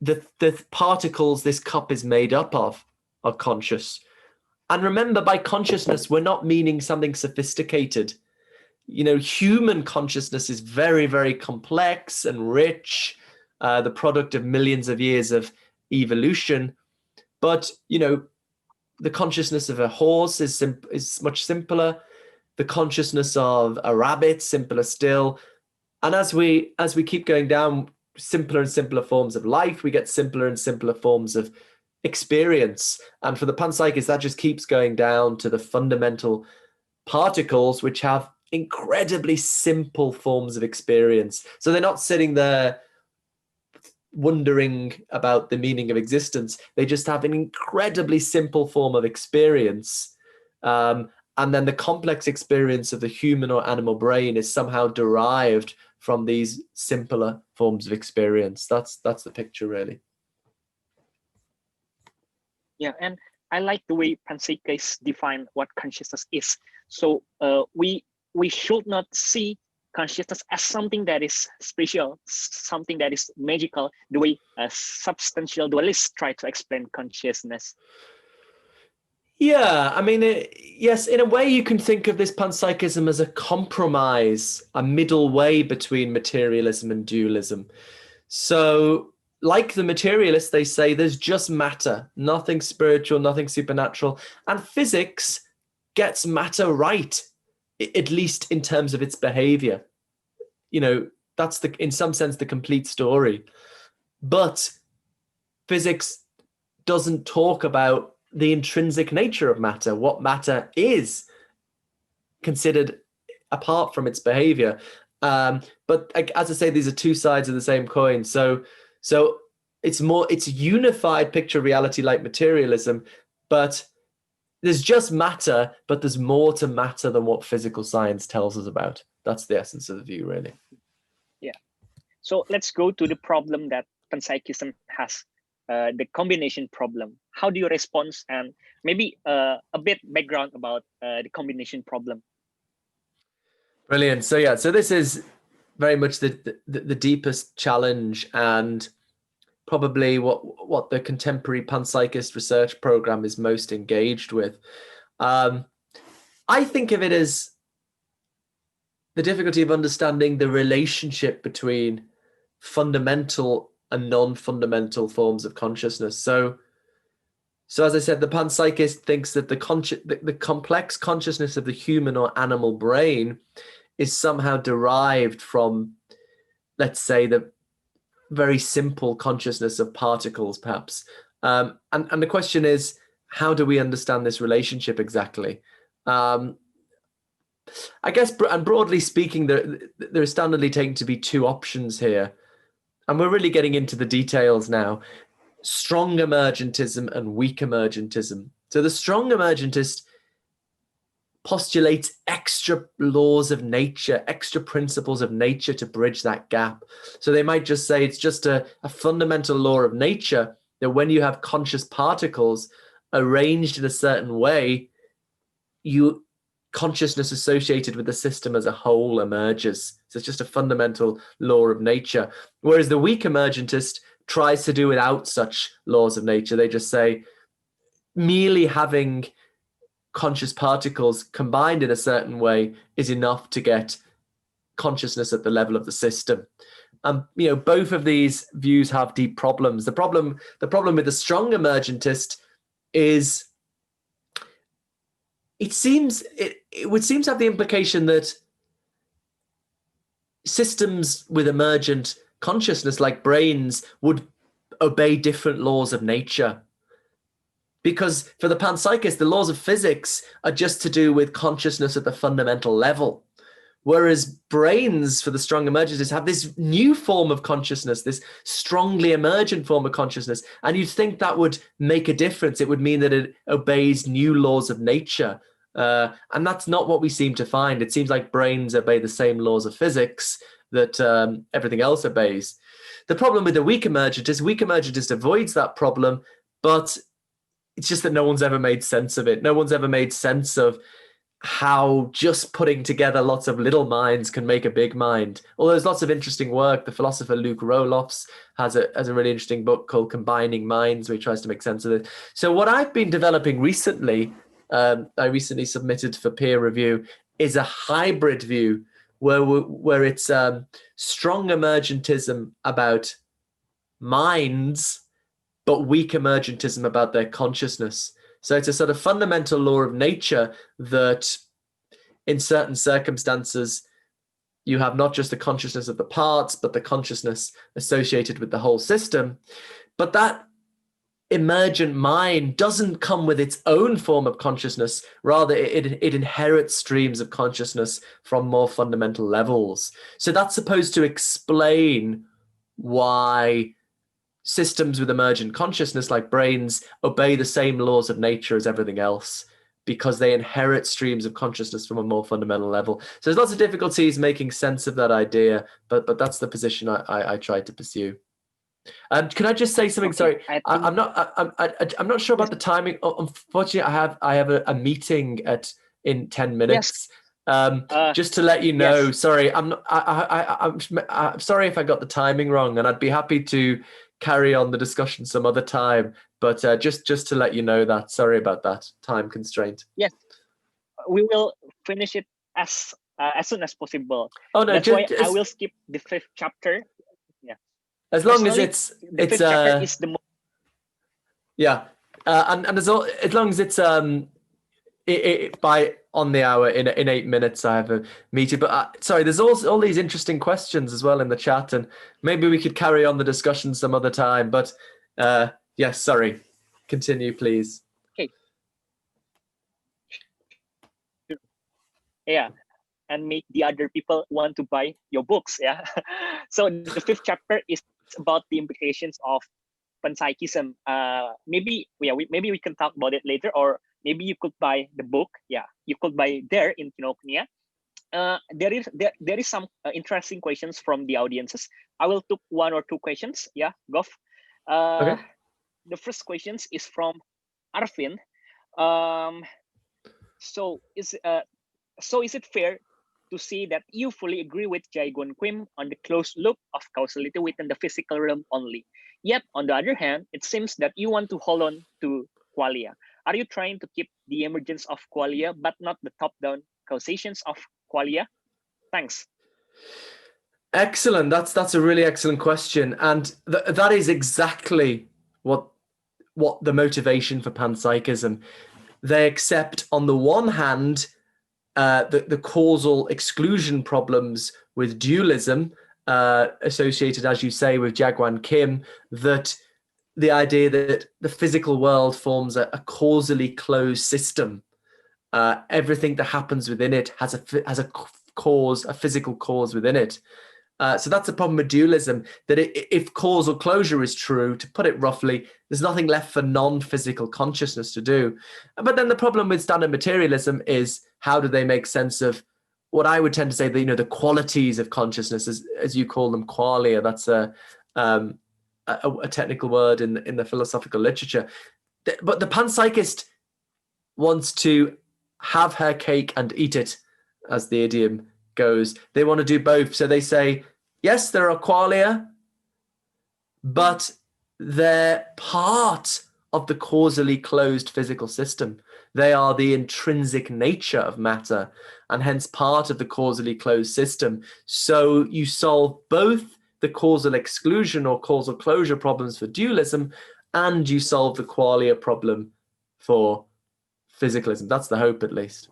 Speaker 2: the particles this cup is made up of are conscious. And remember, by consciousness, we're not meaning something sophisticated. Human consciousness is very, very complex and rich, the product of millions of years of evolution. But, the consciousness of a horse is much simpler. The consciousness of a rabbit, simpler still. And as we keep going down simpler and simpler forms of life, we get simpler and simpler forms of experience. And for the panpsychist, that just keeps going down to the fundamental particles, which have incredibly simple forms of experience. So they're not sitting there wondering about the meaning of existence. They just have an incredibly simple form of experience. And then the complex experience of the human or animal brain is somehow derived from these simpler forms of experience. That's the picture, really.
Speaker 1: Yeah, and I like the way panpsychists define what consciousness is. So we should not see consciousness as something that is special, something that is magical, the way substantial dualists try to explain consciousness.
Speaker 2: Yeah, I mean, yes, in a way you can think of this panpsychism as a compromise, a middle way between materialism and dualism. So like the materialists, they say there's just matter, nothing spiritual, nothing supernatural. And physics gets matter right, at least in terms of its behavior. That's in some sense, the complete story. But physics doesn't talk about the intrinsic nature of matter, what matter is considered apart from its behavior. But as I say, these are two sides of the same coin. So it's a unified picture of reality like materialism, but there's just matter, but there's more to matter than what physical science tells us about. That's the essence of the view, really.
Speaker 1: Yeah. So let's go to the problem that panpsychism has, the combination problem. How do you respond? And maybe a bit background about the combination problem.
Speaker 2: Brilliant. So this is very much the deepest challenge, and probably what the contemporary panpsychist research program is most engaged with. I think of it as the difficulty of understanding the relationship between fundamental and non-fundamental forms of consciousness. So as I said, the panpsychist thinks that the complex consciousness of the human or animal brain is somehow derived from, let's say, the very simple consciousness of particles, perhaps. And the question is, how do we understand this relationship exactly? I guess, and broadly speaking, there is standardly taken to be two options here. And we're really getting into the details now. Strong emergentism and weak emergentism. So the strong emergentist postulates extra laws of nature, extra principles of nature to bridge that gap. So they might just say it's just a fundamental law of nature that when you have conscious particles arranged in a certain way, consciousness associated with the system as a whole emerges. So it's just a fundamental law of nature. Whereas the weak emergentist tries to do without such laws of nature. They just say merely having conscious particles combined in a certain way is enough to get consciousness at the level of the system. Both of these views have deep problems. The problem with the strong emergentist is it would seem to have the implication that systems with emergent consciousness, like brains, would obey different laws of nature. Because for the panpsychist, the laws of physics are just to do with consciousness at the fundamental level. Whereas brains, for the strong emergentists, have this new form of consciousness, this strongly emergent form of consciousness. And you'd think that would make a difference. It would mean that it obeys new laws of nature. And that's not what we seem to find. It seems like brains obey the same laws of physics that everything else obeys. The problem with the weak emergentist avoids that problem, but it's just that no one's ever made sense of it. No one's ever made sense of how just putting together lots of little minds can make a big mind. Although there's lots of interesting work. The philosopher Luke Roelofs has a really interesting book called Combining Minds, where he tries to make sense of it. So what I've been developing recently, I recently submitted for peer review, is a hybrid view where it's strong emergentism about minds, but weak emergentism about their consciousness. So it's a sort of fundamental law of nature that in certain circumstances, you have not just the consciousness of the parts, but the consciousness associated with the whole system. But that emergent mind doesn't come with its own form of consciousness. Rather, it inherits streams of consciousness from more fundamental levels. So that's supposed to explain why systems with emergent consciousness, like brains, obey the same laws of nature as everything else, because they inherit streams of consciousness from a more fundamental level. So there's lots of difficulties making sense of that idea, but that's the position I tried to pursue. Can I just say something?
Speaker 1: Okay,
Speaker 2: Sorry, I'm not sure about the timing. Unfortunately, I have a meeting in 10 minutes.
Speaker 1: Yes.
Speaker 2: Just to let you know,
Speaker 1: yes.
Speaker 2: Sorry, I'm sorry if I got the timing wrong, and I'd be happy to carry on the discussion some other time. But just to let you know that, sorry about that time constraint.
Speaker 1: Yes, we will finish it as soon as possible.
Speaker 2: Oh no,
Speaker 1: that's why I will skip the 5th chapter. Yeah,
Speaker 2: as long as it's
Speaker 1: the 5th chapter is the most.
Speaker 2: Yeah, and as long as it's by on the hour in 8 minutes, I have a meeting. But sorry, there's also all these interesting questions as well in the chat, and maybe we could carry on the discussion some other time. But yes, sorry, continue, please.
Speaker 1: Okay, yeah, and make the other people want to buy your books. Yeah. So the fifth chapter is about the implications of Panpsikism. Maybe maybe we can talk about it later, or maybe you could buy the book. Yeah, you could buy there in Kinokuniya. There is some interesting questions from the audiences. I will take one or two questions. Yeah, Goff.
Speaker 2: Okay.
Speaker 1: The first questions is from Arvin. Um, so is it fair to say that you fully agree with Jae-gun Kim on the closed loop of causality within the physical realm only? Yet, on the other hand, it seems that you want to hold on to qualia. Are you trying to keep the emergence of qualia, but not the top-down causations of qualia? Thanks.
Speaker 2: Excellent. That's a really excellent question, and that is exactly what the motivation for panpsychism. They accept, on the one hand, the causal exclusion problems with dualism associated, as you say, with Jae-gun Kim, that the idea that the physical world forms a causally closed system. Everything that happens within it has a cause, a physical cause within it. So that's the problem with dualism, that if causal closure is true, to put it roughly, there's nothing left for non-physical consciousness to do. But then the problem with standard materialism is, how do they make sense of what I would tend to say, the qualities of consciousness, as you call them, qualia. That's a technical word in the philosophical literature. But the panpsychist wants to have her cake and eat it, as the idiom goes. They want to do both. So they say, yes, there are qualia, but they're part of the causally closed physical system. They are the intrinsic nature of matter, and hence part of the causally closed system. So you solve both the causal exclusion or causal closure problems for dualism, and you solve the qualia problem for physicalism. That's the hope, at least.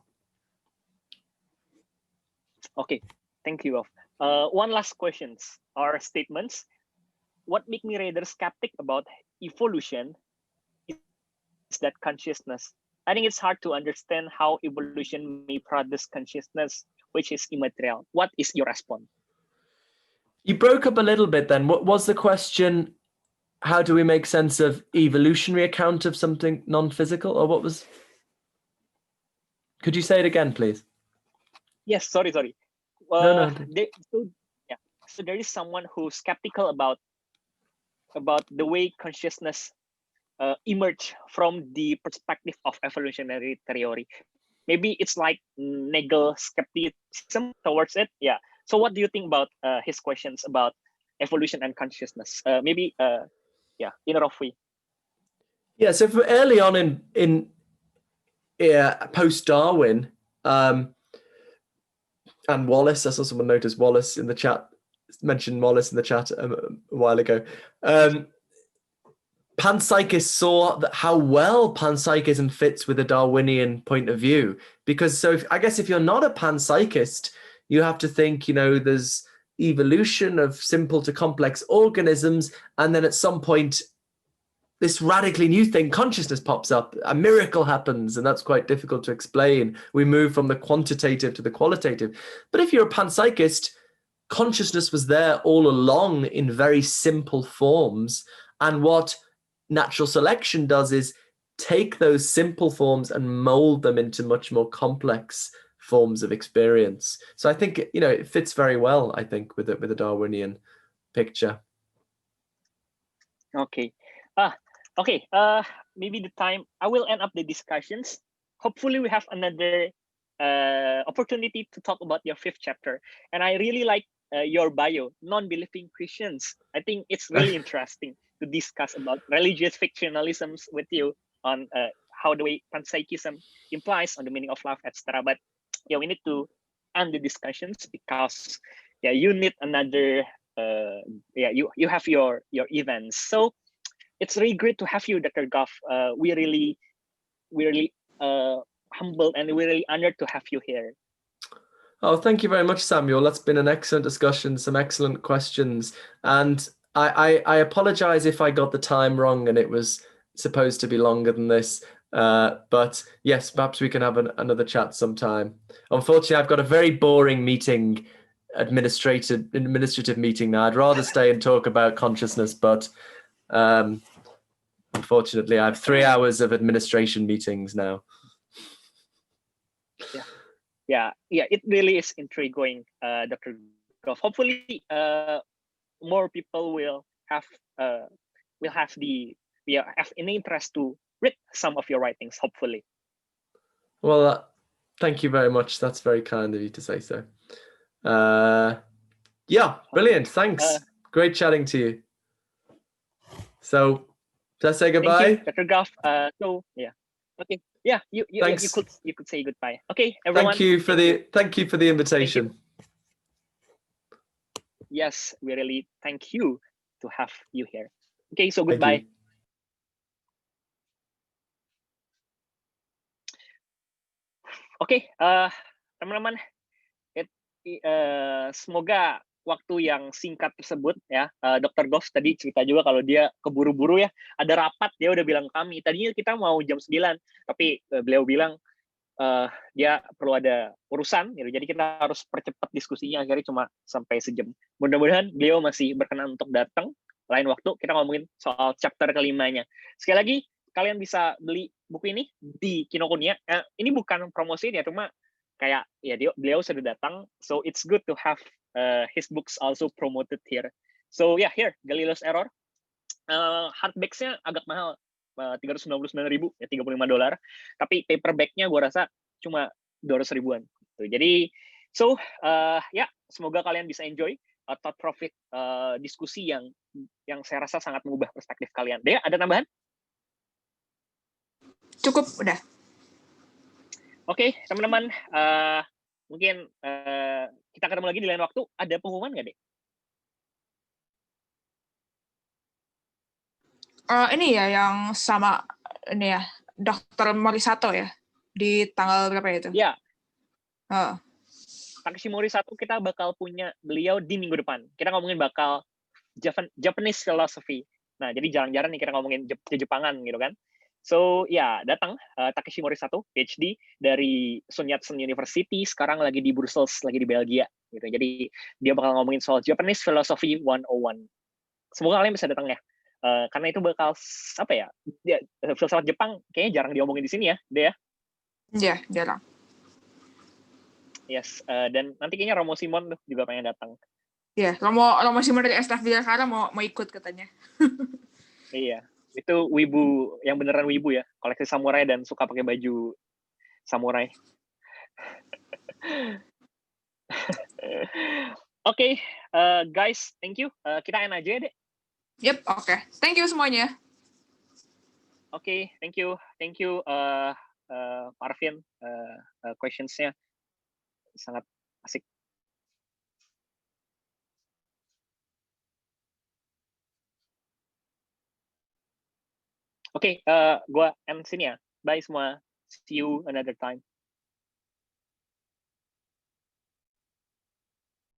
Speaker 1: Okay, thank you. One last questions or statements. What make me rather skeptic about evolution is that consciousness. I think it's hard to understand how evolution may produce consciousness, which is immaterial. What is your response?
Speaker 2: You broke up a little bit then. What was the question? How do we make sense of evolutionary account of something non-physical, or what was? Could you say it again, please?
Speaker 1: Yes, sorry.
Speaker 2: No.
Speaker 1: So there is someone who's skeptical about the way consciousness emerge from the perspective of evolutionary theory. Maybe it's like Nagel skepticism towards it. Yeah. So what do you think about his questions about evolution and consciousness? Maybe in a rough way.
Speaker 2: Yeah. So for early on in post-Darwin, and Wallace, I saw someone notice Wallace in the chat, mentioned Wallace in the chat a while ago. Panpsychists saw how well panpsychism fits with a Darwinian point of view. Because I guess if you're not a panpsychist, you have to think, there's evolution of simple to complex organisms, and then at some point, this radically new thing, consciousness, pops up, a miracle happens, and that's quite difficult to explain. We move from the quantitative to the qualitative. But if you're a panpsychist, consciousness was there all along in very simple forms. And what natural selection does is take those simple forms and mold them into much more complex forms of experience. So I think, it fits very well, I think, with a Darwinian picture.
Speaker 1: Okay. Maybe the time I will end up the discussions. Hopefully we have another opportunity to talk about your fifth chapter. And I really like your bio, non-believing Christians. I think it's really interesting to discuss about religious fictionalisms with you on how the way panpsychism implies on the meaning of life, etc. But yeah, we need to end the discussions because you need another you have your events. So it's really great to have you, Dr. Goff. We really humbled and we're really honored to have you here.
Speaker 2: Oh, thank you very much, Samuel. That's been an excellent discussion, some excellent questions. And I apologize if I got the time wrong and it was supposed to be longer than this. But yes, perhaps we can have another chat sometime. Unfortunately, I've got a very boring meeting, administrative meeting now. I'd rather stay and talk about consciousness, but unfortunately, I have 3 hours of administration meetings now.
Speaker 1: Yeah, it really is intriguing, Dr. Goff. Hopefully, more people will have an interest to read some of your writings. Hopefully.
Speaker 2: Well, thank you very much. That's very kind of you to say so. Yeah, brilliant. Thanks. Great chatting to you. So, let's say goodbye.
Speaker 1: Thank you, Dr. Goff. So yeah, okay. Yeah, you could say goodbye. Okay, everyone.
Speaker 2: Thank you for the invitation.
Speaker 1: Yes, we really thank you to have you here. Okay, so goodbye. Oke, teman-teman, semoga waktu yang singkat tersebut ya, Dr. Goff tadi cerita juga kalau dia keburu-buru ya, ada rapat dia udah bilang ke kami. Tadinya kita mau jam 9, tapi beliau bilang dia perlu ada urusan, gitu. Jadi kita harus percepat diskusinya, akhirnya cuma sampai sejam. Mudah-mudahan beliau masih berkenan untuk datang. Lain waktu kita ngomongin soal chapter kelimanya. Sekali lagi, kalian bisa beli buku ini di Kinokuniya. Ini bukan promosi ya, cuma kayak ya beliau sudah datang, so it's good to have his books also promoted here. So yeah, here Galileo's Error. Hardback-nya agak mahal, 399.000 ya, $35. Tapi paperback-nya gue rasa cuma 200 ribuan. Jadi ya semoga kalian bisa enjoy thought profit diskusi yang saya rasa sangat mengubah perspektif kalian. Dea, ada tambahan?
Speaker 3: Cukup, udah.
Speaker 1: Oke, teman-teman, mungkin kita ketemu lagi di lain waktu. Ada pengumuman nggak, Dek?
Speaker 3: Ini ya yang sama ini ya, Dr. Morisato ya, di tanggal berapa ya itu?
Speaker 1: Ya. Takeshi Morisato kita bakal punya beliau di minggu depan. Kita ngomongin bakal Japanese philosophy. Nah, jadi jarang-jarang nih kita ngomongin Jepangan gitu kan. So ya, datang Takeshi Morisato, PhD dari Sun Yat-sen University, sekarang lagi di Brussels, lagi di Belgia gitu. Jadi dia bakal ngomongin soal Japanese philosophy 101. Semoga kalian bisa datang ya. Karena itu bakal apa ya? Filsafat Jepang kayaknya jarang diomongin di sini ya, Dea.
Speaker 3: Iya, jarang.
Speaker 1: Yes, dan nanti kayaknya Romo Simon tuh juga pengen datang.
Speaker 3: Iya, Romo Simon dari STF Jakarta mau ikut katanya.
Speaker 1: Iya, itu wibu yang beneran wibu ya, koleksi samurai dan suka pakai baju samurai. Oke, guys, thank you. Kita end aja deh.
Speaker 3: Yep, oke. Thank you semuanya.
Speaker 1: Oke, thank you, Parvin, questions-nya sangat asik. Oke, gua end sini ya. Bye semua. See you another time.